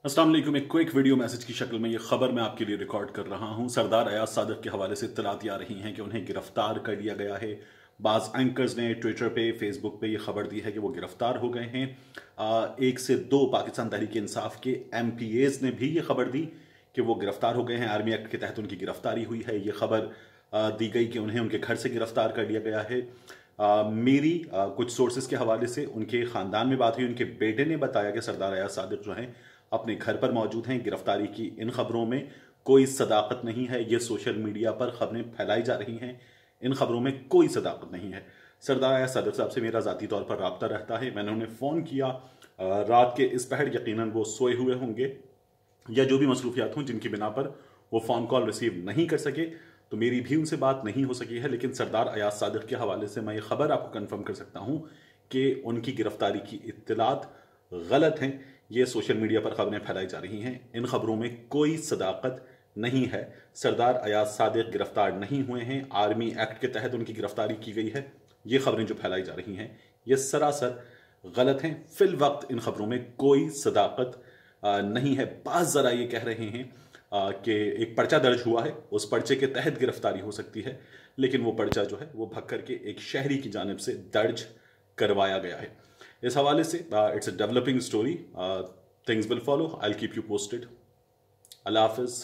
अस्सलाम वालेकुम। एक क्विक वीडियो मैसेज की शक्ल में ये खबर मैं आपके लिए रिकॉर्ड कर रहा हूँ। सरदार अयाज सादिक के हवाले से इत्तलात आ रही हैं कि उन्हें गिरफ्तार कर लिया गया है। बाज़ एंकर्स ने ट्विटर पे, फेसबुक पे ये खबर दी है कि वो गिरफ्तार हो गए हैं। एक से दो पाकिस्तान तहरीक इंसाफ के MPAs ने भी ये खबर दी कि वो गिरफ्तार हो गए हैं। आर्मी एक्ट के तहत उनकी गिरफ्तारी हुई है। ये खबर दी गई कि उन्हें उनके घर से गिरफ्तार कर लिया गया है। मेरी कुछ सोर्सेज के हवाले से उनके ख़ानदान में बात हुई। उनके बेटे ने बताया कि सरदार अयाज सादिक जो हैं अपने घर पर मौजूद हैं। गिरफ्तारी की इन खबरों में कोई सदाकत नहीं है। ये सोशल मीडिया पर खबरें फैलाई जा रही हैं। इन खबरों में कोई सदाकत नहीं है। सरदार अयाज सादिक साहब से मेरा ज़ाती तौर पर रब्ता रहता है। मैंने उन्हें फ़ोन किया रात के इस पहर, यकीनन वो सोए हुए होंगे या जो भी मसरूफियात हों जिनकी बिना पर वो फ़ोन कॉल रिसीव नहीं कर सके, तो मेरी भी उनसे बात नहीं हो सकी है। लेकिन सरदार अयाज सादिक के हवाले से मैं ये खबर आपको कन्फर्म कर सकता हूँ कि उनकी गिरफ्तारी की इत्तलात गलत हैं। ये सोशल मीडिया पर खबरें फैलाई जा रही हैं। इन खबरों में कोई सदाकत नहीं है। सरदार अयाज सादिक गिरफ्तार नहीं हुए हैं। आर्मी एक्ट के तहत उनकी गिरफ्तारी की गई है। ये खबरें जो फैलाई जा रही हैं ये सरासर गलत हैं। फिल वक्त इन खबरों में कोई सदाकत नहीं है। बाज़ ज़रा ये कह रहे हैं कि एक पर्चा दर्ज हुआ है, उस पर्चे के तहत गिरफ्तारी हो सकती है, लेकिन वो पर्चा जो है वो भक्कर के एक शहरी की जानिब से दर्ज करवाया गया है। इस हवाले से it's a developing story. Things will follow. I will keep you posted. अल्लाह हाफिज़।